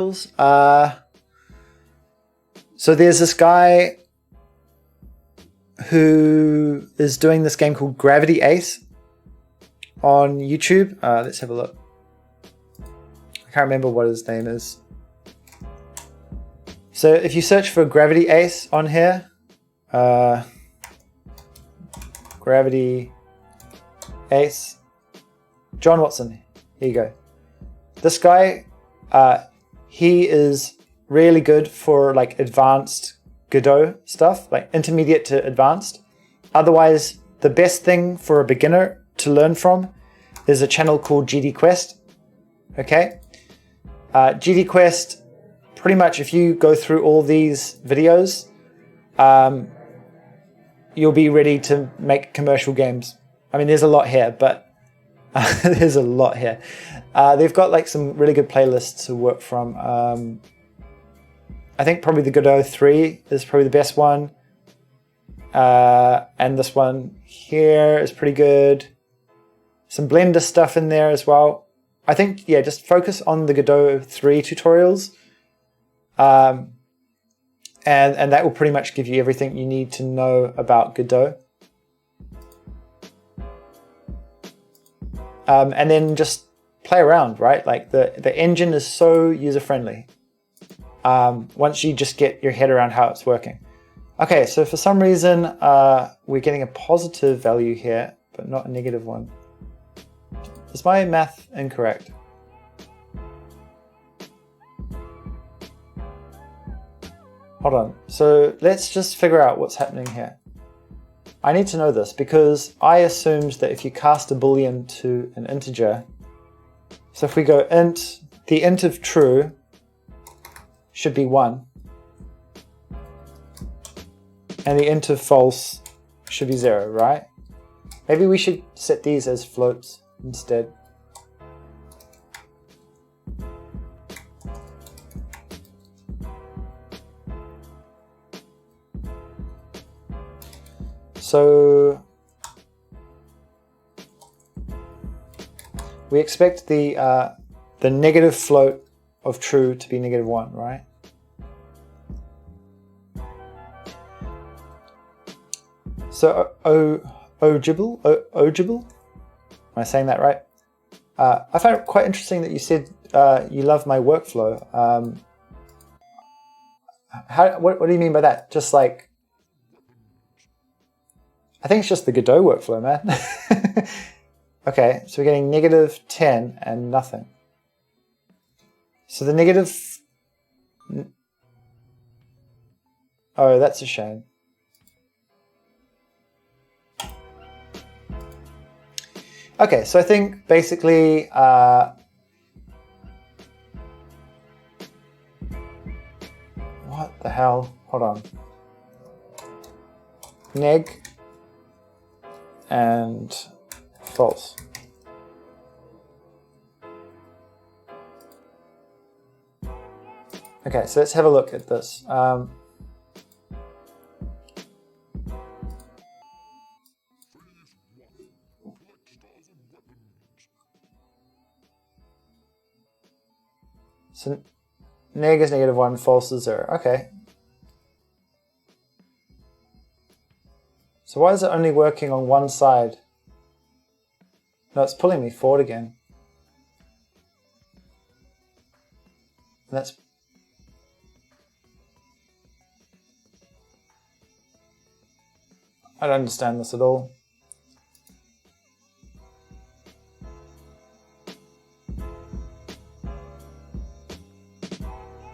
So there's this guy who is doing this game called Gravity Ace on YouTube. Let's have a look. I can't remember what his name is. So if you search for Gravity Ace on here, Gravity Ace, John Watson, here you go. This guy, he is really good for like advanced Godot stuff, like intermediate to advanced. Otherwise, the best thing for a beginner to learn from is a channel called GD Quest. Okay, GD Quest, pretty much if you go through all these videos, you'll be ready to make commercial games. I mean, there's a lot here, but there's a lot here. They've got like some really good playlists to work from. I think probably the Godot 3 is probably the best one. And this one here is pretty good. Some Blender stuff in there as well. I think, yeah, just focus on the Godot 3 tutorials. And that will pretty much give you everything you need to know about Godot. And then just play around, right? Like the engine is so user-friendly. Once you just get your head around how it's working. Okay, so for some reason, we're getting a positive value here, but not a negative one. Is my math incorrect? Hold on, so let's just figure out what's happening here. I need to know this because I assumed that if you cast a boolean to an integer, so if we go int, the int of true should be 1, and the int of false should be 0, right? Maybe we should set these as floats instead. So we expect the negative float of true to be -1, right? So ogible? Am I saying that right? I found it quite interesting that you said you love my workflow. What do you mean by that? Just like, I think it's just the Godot workflow, man. Okay, so we're getting -10 and nothing. So the negative... Oh, that's a shame. Okay, so I think basically what the hell? Hold on. Neg and false. Okay, so let's have a look at this. So neg is -1, false is 0. Okay. So why is it only working on one side? No, it's pulling me forward again. And that's... I don't understand this at all.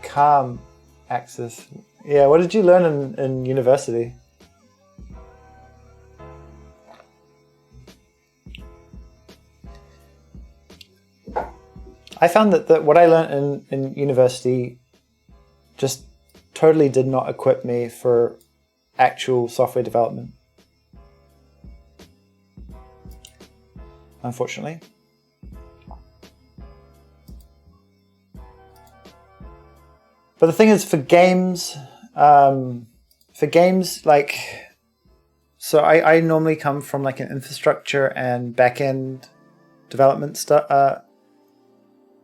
Calm axis. Yeah, what did you learn in university? I found that what I learned in university just totally did not equip me for actual software development. Unfortunately. But the thing is, for games, like, so I normally come from like an infrastructure and back-end development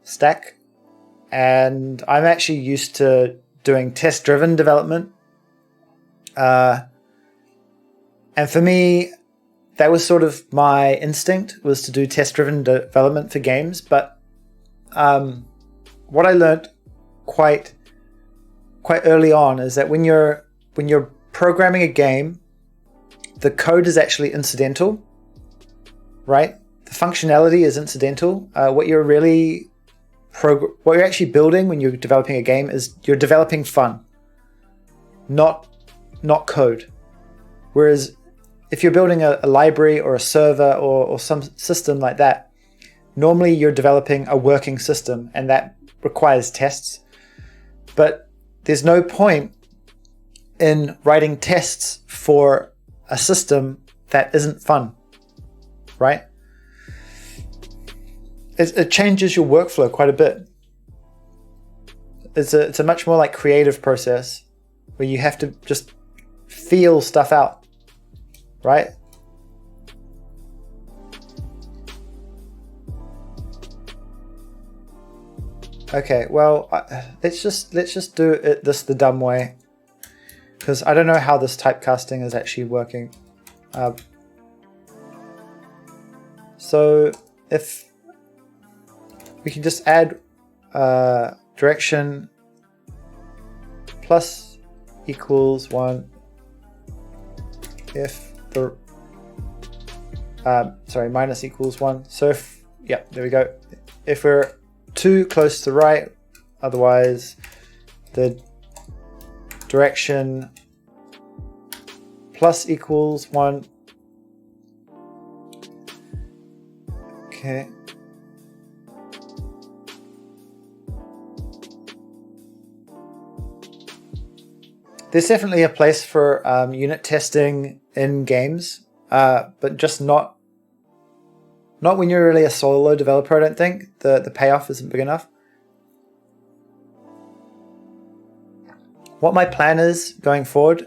stack, and I'm actually used to doing test-driven development. And for me, that was sort of my instinct, was to do test-driven development for games. But what I learned quite early on is that when you're programming a game, the code is actually incidental, right? The functionality is incidental. What you're actually building when you're developing a game is you're developing fun, not code. Whereas if you're building a library or a server or some system like that, normally you're developing a working system, and that requires tests. But there's no point in writing tests for a system that isn't fun, right? It changes your workflow quite a bit. It's a much more like creative process where you have to just feel stuff out, right? Okay, well, let's just do it the dumb way, because I don't know how this typecasting is actually working. So if we can just add direction plus equals 1 if the minus equals 1. So if, yeah, there we go. If we're too close to the right, otherwise the direction plus equals 1. Okay. There's definitely a place for unit testing in games, but just not when you're really a solo developer. I don't think the payoff isn't big enough. What my plan is going forward,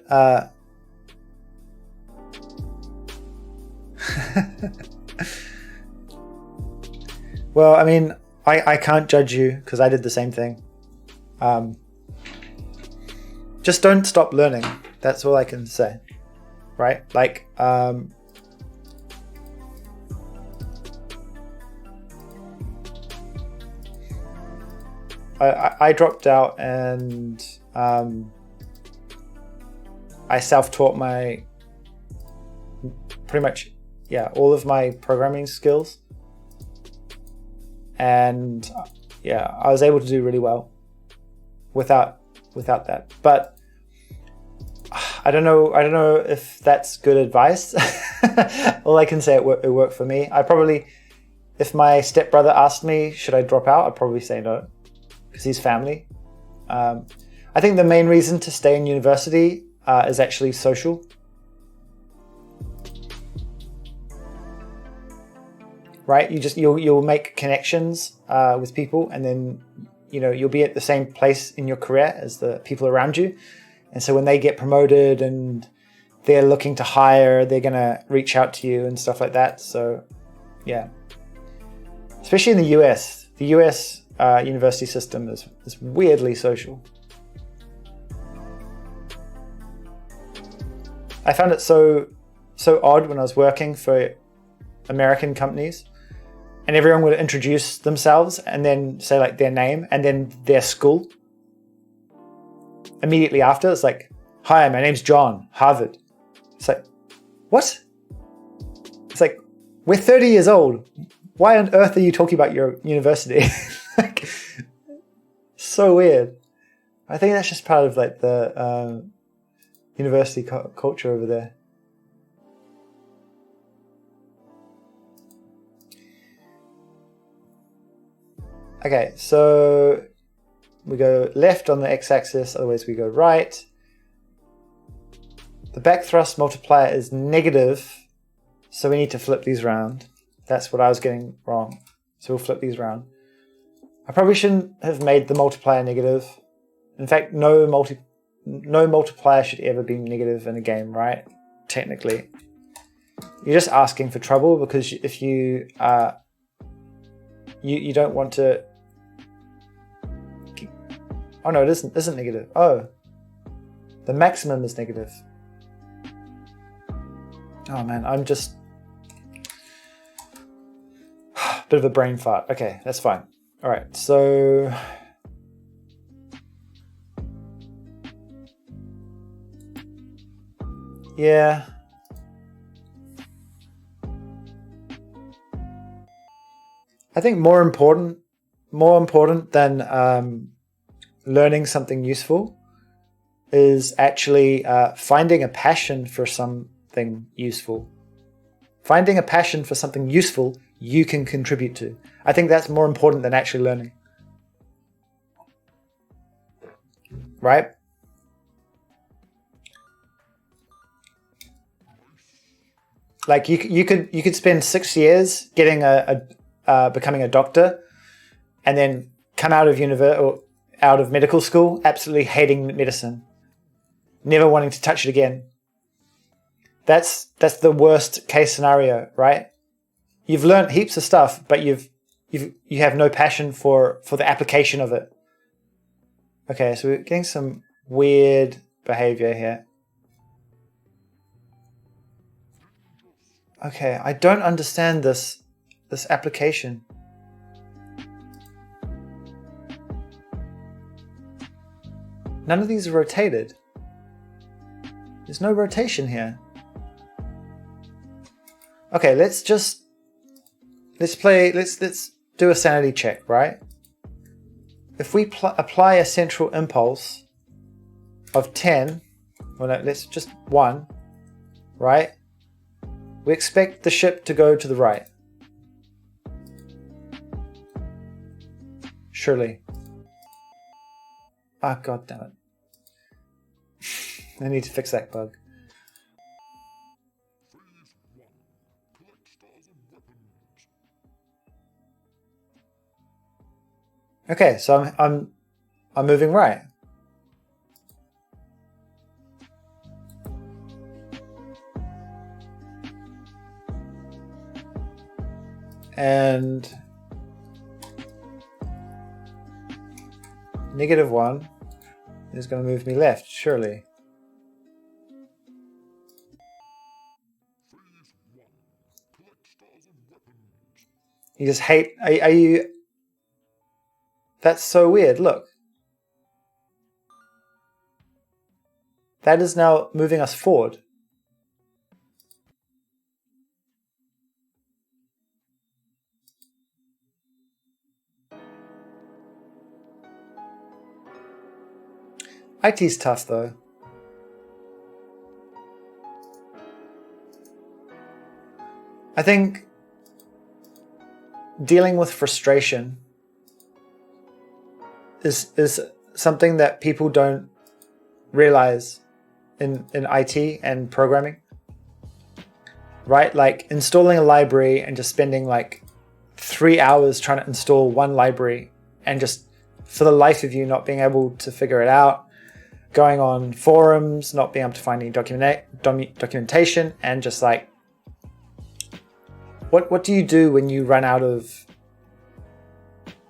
well, I mean, I can't judge you because I did the same thing. Just don't stop learning. That's all I can say, right? Like, I dropped out, and I self-taught pretty much all of my programming skills, and I was able to do really well without that. But I don't know if that's good advice. All I can say, it worked for me. I probably, if my stepbrother asked me should I drop out, I'd probably say no, because he's family. I think the main reason to stay in university is actually social. Right? You'll make connections with people, and then you'll be at the same place in your career as the people around you. And so when they get promoted and they're looking to hire, they're going to reach out to you and stuff like that. So, yeah. Especially in the US. The US university system is weirdly social. I found it so odd when I was working for American companies, and everyone would introduce themselves and then say like their name and then their school. Immediately after, it's like, hi, my name's John, Harvard. It's like, what? It's like, we're 30 years old. Why on earth are you talking about your university? Like, so weird. I think that's just part of like the university culture over there. Okay, so we go left on the x-axis, otherwise we go right. The back thrust multiplier is negative, so we need to flip these around. That's what I was getting wrong. So we'll flip these around. I probably shouldn't have made the multiplier negative. In fact, no multiplier should ever be negative in a game, right? Technically. You're just asking for trouble, because if you don't want to Oh no, it isn't negative. Oh, the maximum is negative. Oh man, I'm just bit of a brain fart. Okay, that's fine. All right, so yeah. I think more important than learning something useful is actually finding a passion for something useful. Finding a passion for something useful you can contribute to. I think that's more important than actually learning. Right? Like you could spend 6 years getting becoming a doctor, and then come out of medical school absolutely hating medicine, never wanting to touch it again. That's the worst case scenario, right? You've learned heaps of stuff, but you have no passion for the application of it. Okay, so we're getting some weird behavior here. Okay, I don't understand this application. None of these are rotated. There's no rotation here. Okay, let's do a sanity check, right? If we apply a central impulse of 10, well no, let's just 1, right? We expect the ship to go to the right. Surely. Ah, god damn it. I need to fix that bug. Okay, so I'm moving right. And -1 is going to move me left, surely. You just hate... Are you... That's so weird, look. That is now moving us forward. IT's tough though. I think dealing with frustration is something that people don't realize in IT and programming. Right? Like installing a library and just spending like 3 hours trying to install one library and just for the life of you not being able to figure it out. Going on forums, not being able to find any documentation, and just like, what do you do when you run out of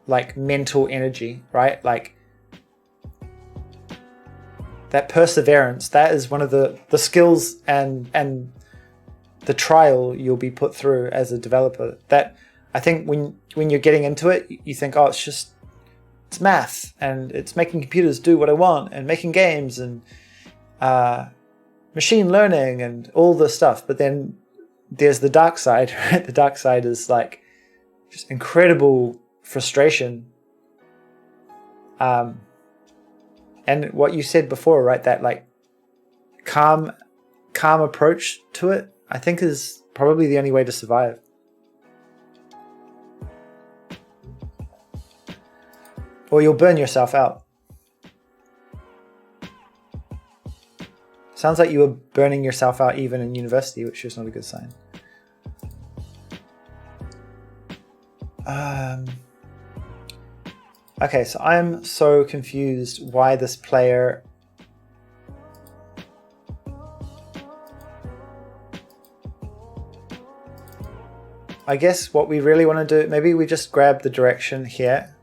like mental energy, right? Like that perseverance, that is one of the skills and the trial you'll be put through as a developer. That I think when you're getting into it, you think, oh, it's math and it's making computers do what I want and making games and machine learning and all this stuff. But then there's the dark side, right? The dark side is like just incredible frustration. And what you said before, right? That like calm approach to it, I think is probably the only way to survive. Or you'll burn yourself out. Sounds like you were burning yourself out even in university, which is not a good sign. Okay, so I'm so confused why this player... I guess what we really want to do, maybe we just grab the direction here.